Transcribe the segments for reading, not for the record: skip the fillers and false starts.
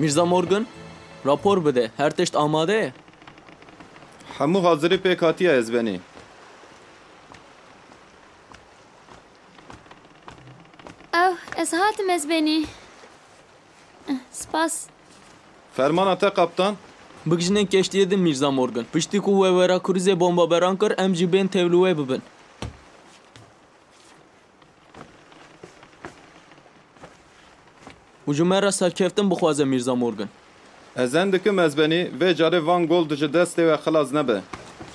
میرزا مورگان rapor bide her tişt amade ye. Hemû hazirî pêk hatiye ezbenî. Ew ez hatim ezbenî. Spas. Fermana te kaptan. Bigijinên keştiye din Mirza Morgan. Piştî ku we wera kurîzê bombaberan kir em jî bên tevlûwê bibin. û ji me re serkeftin bixwaze Mirza Morgan. Ezen dikim ezbenî vê carê van gol ji destê we xilas nebe.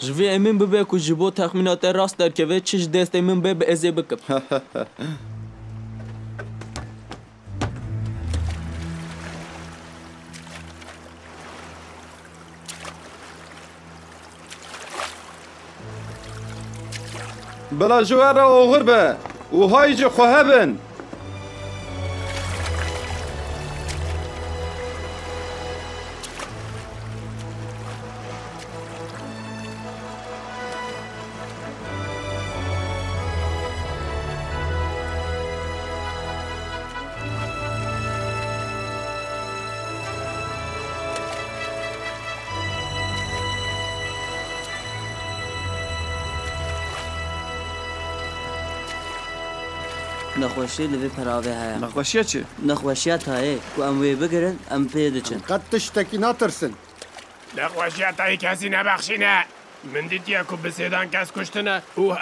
Ji vê emin bibe ku ji bo texmîna te rast derkeve çi ji destê min bê bi ezê bikim. Bila ji we re oxir be û hay jî xwe hebin. نخوشی لوی پراوی هیا نخوشیه چی؟ نخوشیه تایه که ام وی بگرن ام پی دچن قد تشتکی ناترسن نخوشیت های کسی نبخشینه من دیدیه که بسیدان کس کشتنه او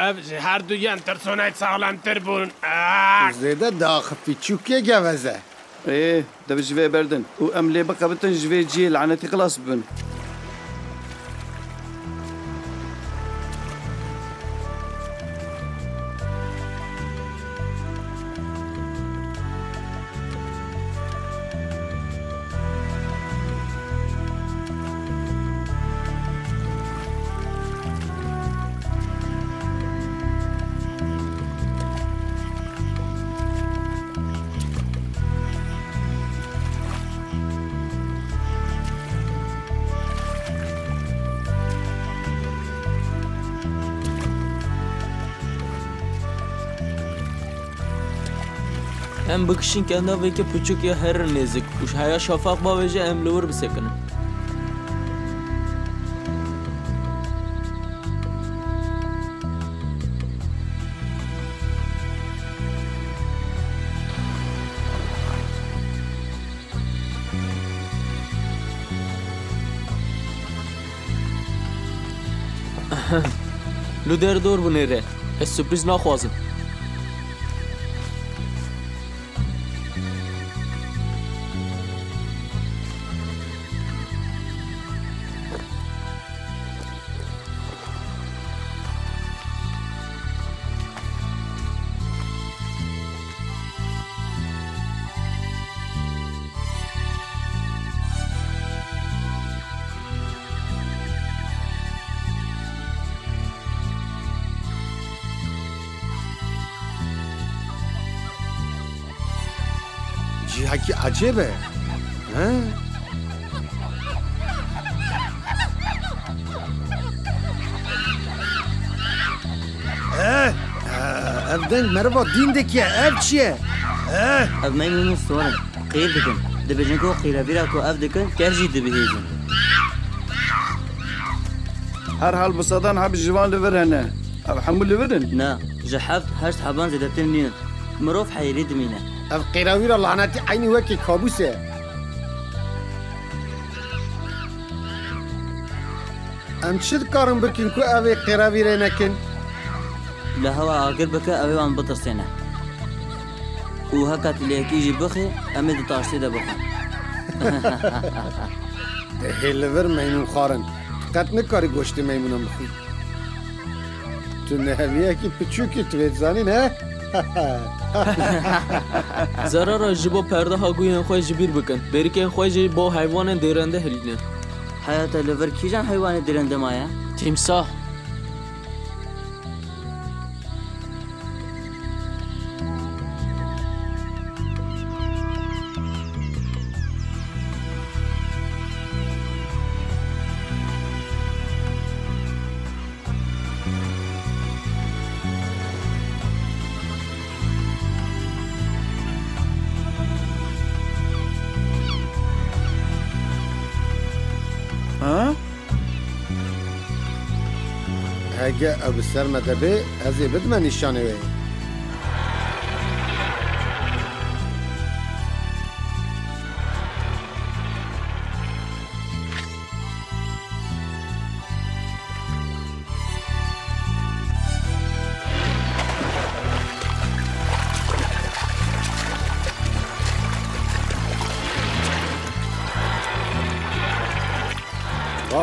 هر دویان ترسونه سالم تر بون زیده داخفی چوکیه گوزه ايه دبي جوي بردن و ام لي بقى بتن جوي جي لعنتي خلاص بن Em bikişin kenda veke küçük ya her nezik. Û haya şafak bavêje em li wir bisekinin. Lu derdor bûne re. Ez sürpriz naxwazim. cihaki acebe. Ha? Evden merhaba dindeki ev çiye. ev meymunu sorun qeyr dikin dibijin ku qeyravira ku ev dikin kerjî dibihêjin هر حال بصدان حب جوان لور هنا اب حمول لورن نا ji heft heşt heban zêdetir nînin mirov heyrî dimîne Ev qeyravîra lanetî aynı wekî kabûs e. Em çi dikarin bikin ku ev ê qeyravîrê nekin? li hewa agir bike ew ê wan bitirsêne û heka tiliyekî jî bixê em ê di taştê de bixin Dihê li vir meymûn xwarin. Qet nikarî goştê meymûnan bixwî. Tu neheviyekî piçûkî divêzanîn he? Zarara ji bo perdeha guyên xwe ji bîr bikin. Berikên xwe jî bo heywanên dêrende hilînin. heyata li vir kîjan heywanê dirende maye Timsah. هگه او سر مدبه از بد من نشانه وی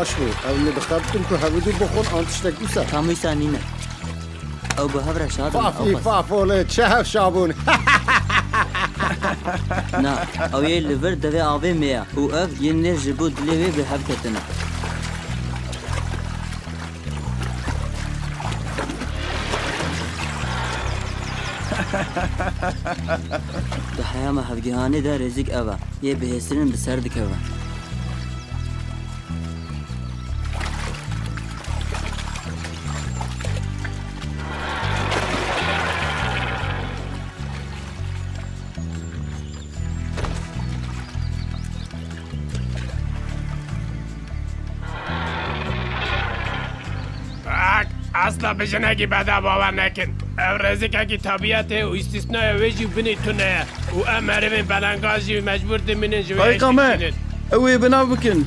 باش بو اول دخلتم که هودو بخون آنتشتک بیسا تاموی سانینه او به هفره شاد فافی فافوله چه هف شابون نه او یه لیور دوی آوه میا او اف یه نر جبو دلیوی به هف کتنه ده حیام هفگیهانه ده رزیک اوه یه بهسترین بسر دکوه اصلا به جنگی بده باور نکن او رزیکه طبیعته و استثناء ویجی بینی تونه و امره من بلنگازی مجبور دمینن جویش قایقامه اوی بنا بکن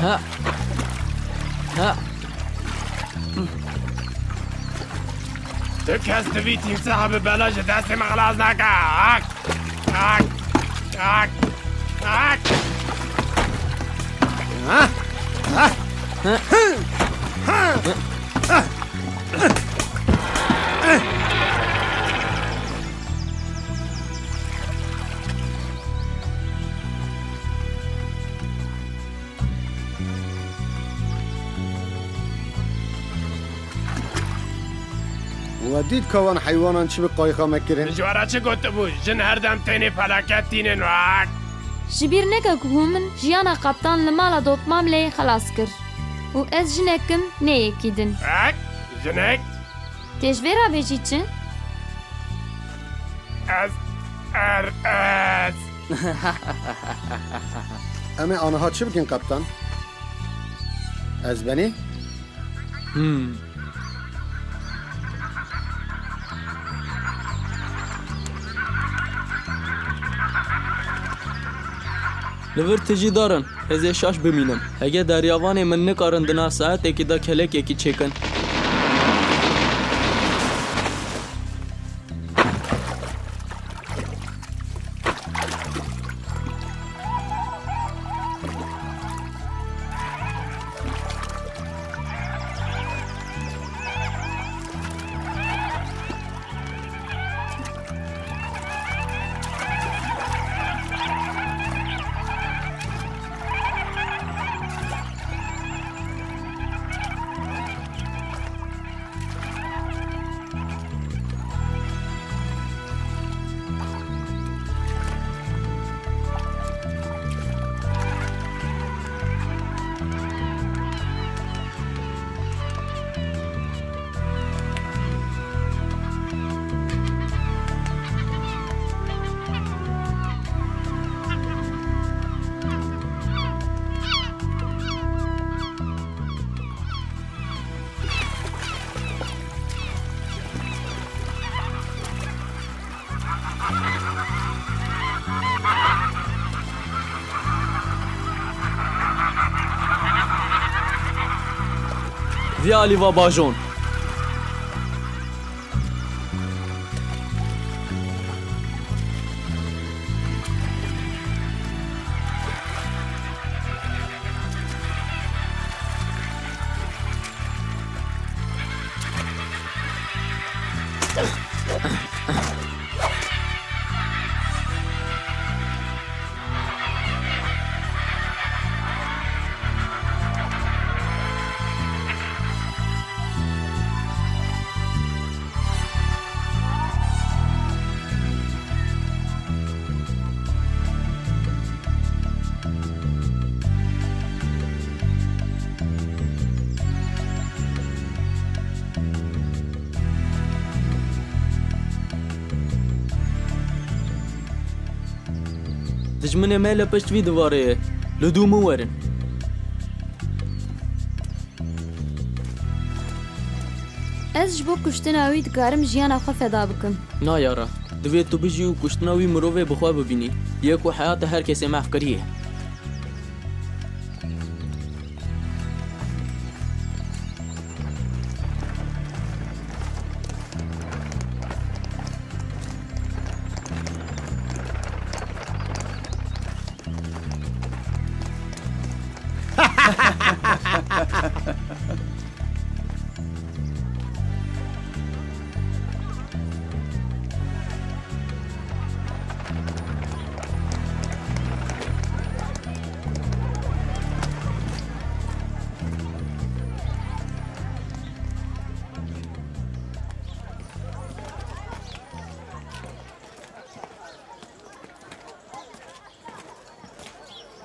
ها ها تو کس دوی تیم صاحب بلاش دست مغلاز نکه آک آک آک آک ودید کوان حیوانان چی به قایقا مکرین جوارا چه گوت بو جن هر دم تینی فلاکت تینن و آک جبیر نکه که هومن جیانا قبطان لمالا دوتمام لی خلاص کر و از جنکم نیکیدن آک جنک تجویرا بیجی چه؟ از از اما آنها چی بکن قبطان؟ از بنی؟ لور تجی دارن از شاش ببینم اگه دریاوان من نکارن دنا ساعت یکی دا کلک یکی چکن ویا لیوا باجون دجمنه ميلا پشت وی دواره لدومو ورن Ez ji bo kuştina wî dikarim jiyana xwe feda bikim. نا یارا دوی تو بجی و کشتنا وی مروه بخواه ببینی یک و حیات هر کسی محو کریه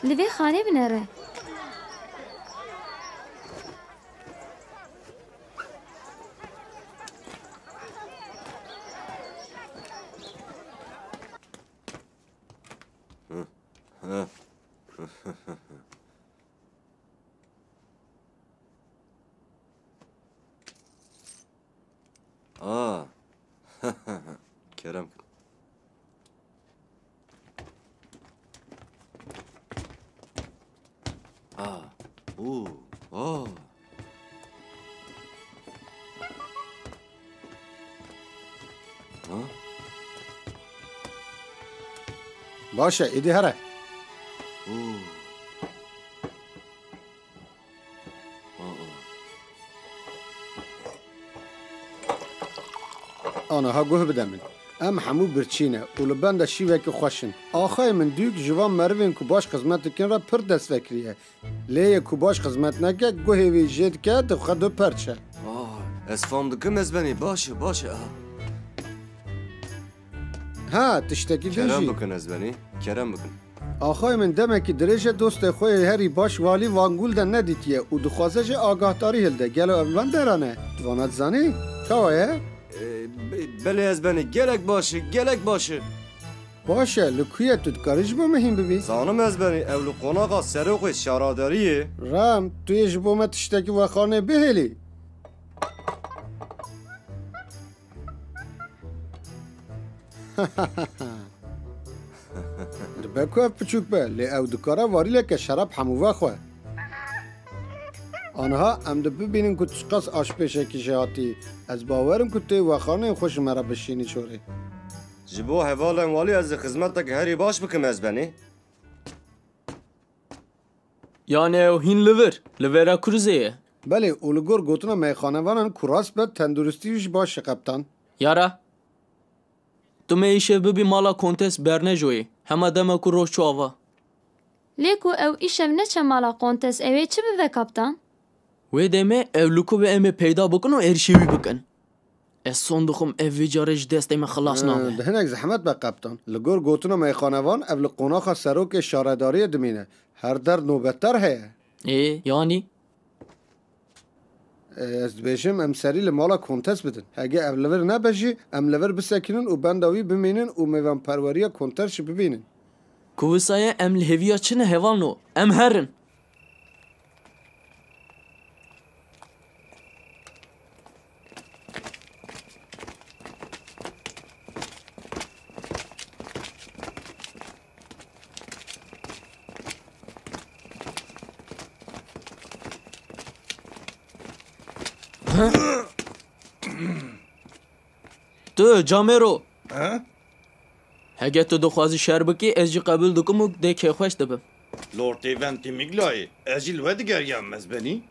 Li vê xanê binêre. Kerem. باشه ایدی هره آنها گوه بدمن ام همو برچینه و لبند شیوه که خوشن آخای من دیوک جوان مروین که باش خدمت کن را پر دست فکریه لیه که باش خدمت نکه گوه وی جید که دفخه دو پرچه از فاندکم از بنی باشه ها تشتکی کرم دیجی بکن از بنی کرم بکن آخای من دمه که درجه دوست خوی هری باش والی وانگول ده ندیتیه و دخوازه جه آگاهداری هلده گلو اولان درانه دوانت زنی؟ کوایه؟ بله از بنی گلک باشه باشه لکویه تو دکارش با مهم ببی؟ زانم از بنی اولو قناقا سروق شاراداریه رام توی جبومه تشتکی و خانه بهلی بکو اف پچوک به لی او دکاره واری لکه شراب هموه خواه آنها ام ده ببینن که تشقاس آش پیشه کشه هاتی از باورم که توی و خانه خوش مرا بشینی چوری جبو حوالم والی از خدمتک هری باش بکم از بنی یعنی او هین لورا کروزه بله اولگور گوتنا میخانه وانن کراس به تندرستیش باشه قبطان یارا تو میشه ببی مالا کنتس برنه جوی همه دمه کو روش چاوا Lêko ew îşev neçe mala kontes evê çi bibe kaptan? وی دمه اولوکو به ام پیدا بکن و ارشیوی بکن از صندوقم اوی جارش دسته من خلاص نامه دهنک زحمت به قبطان لگور گوتنا میخانه وان اول قناخ سروک شارداری دمینه هر در نوبتر هه ای یعنی از بیشم ام سری لمالا کنتس بدن اگه اولور نبجی ام لور بسکنن و بنداوی بمینن و میوان پروری کنترش ببینن کوسایه ام لهویا چنه هوانو ام هرن تو جامرو هگه تو دخوازی شهر بکی از جی قبول دکم و دیگه خوش دبم لورد ایونتی میگلای اجیل و دیگریم مزبنی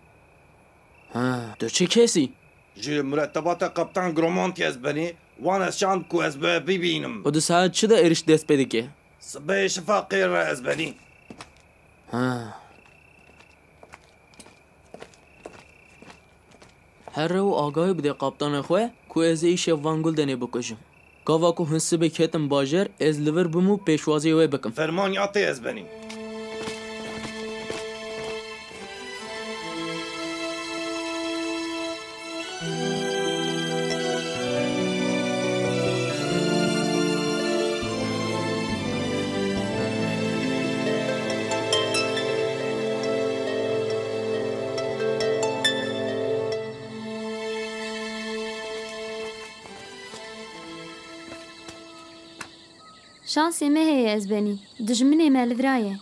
تو چه کسی؟ جی مرتبات قبطان گرومانتی از بنی وان از شاند کو از ببینم و دو ساعت چه ده ارش دست پیده که؟ صبح شفاقی را از بنی هر رو آگاهی بده قبطان خواه کو از ایش وانگل دنه بکشم گاوا کو هنسی بکتم باجر از لور بمو پیشوازی وی بکم فرمانیاتی از بنی شانسê me heye ez benî. Dijminê me li viraye.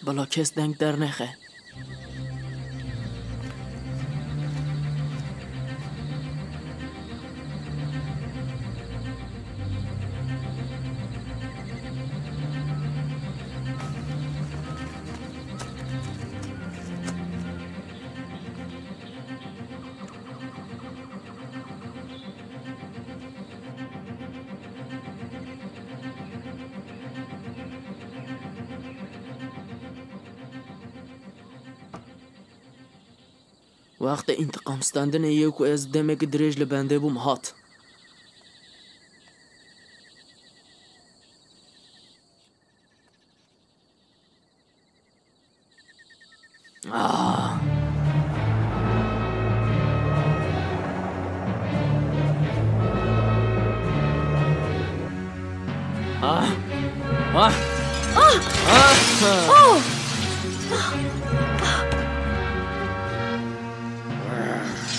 بلا کس دنگ در نخه. وقت انتقام ستاندن یکو از دمک دریج لبنده بوم هات.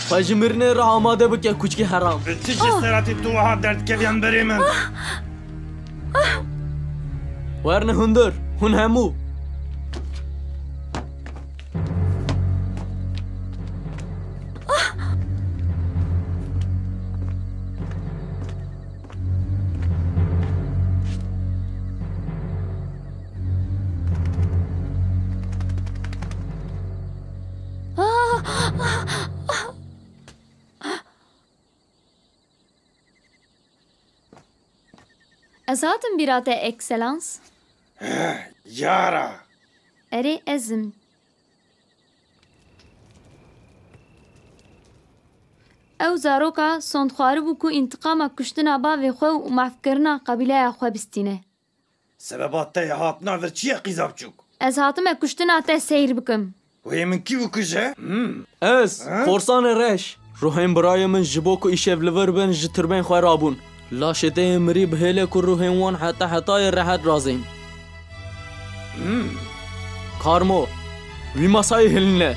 خواجمرنه را آماده بکه کوچکی حرام. چه جسارتی تو ها درد کردن برای من. ورنه هندر هن همو. Ez hatim birate ekselans. Yara. Erê ezim. Ew zaroka sondxwarî bû ku întiqama kuştina bavê xwe û mafkirina qebîleya xwe bistîne. Sebebat te hatna ver çiye qîza bçûk? Ez hatime kuştina te seyr bikim. Wê min kî bikuje? Ez forsan reş. Ruhen برای من جبو کو ایشف لور بن جتربن خو رابون. لاشته مری بهله کو روحن وان حتی حتای راحت رازیم. کارمو وی مسای هلنه.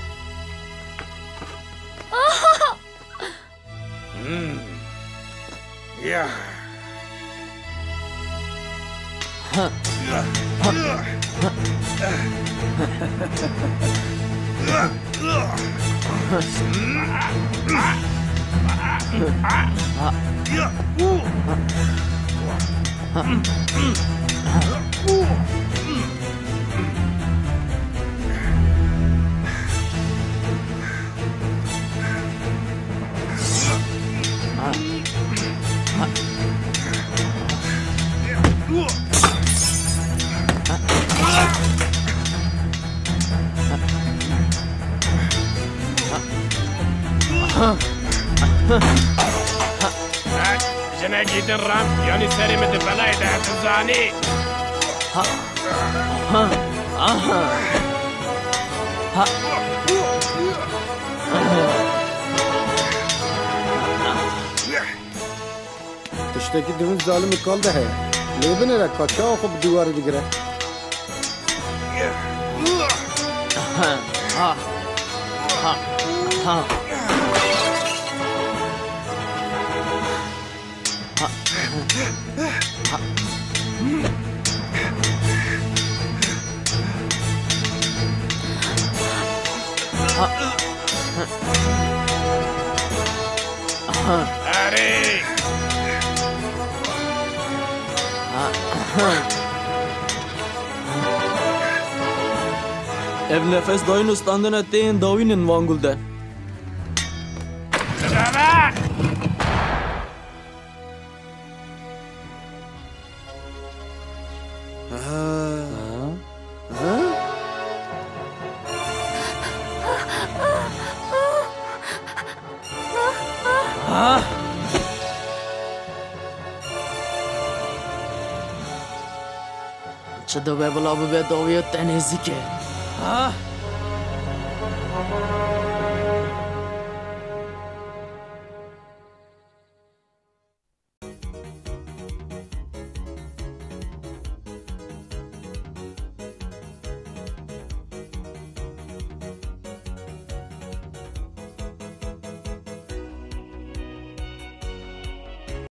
Ya. جنا جيدن رام يعني سري مد بلاي ده تزاني تشتكي دون ظالم قال ده هي ليه بنرا كاچا خو بدوار بگیره أري ev nefes dayın ustandın ettiğin davinin vangulden. چه دو به بلا به داویت تنزیکه.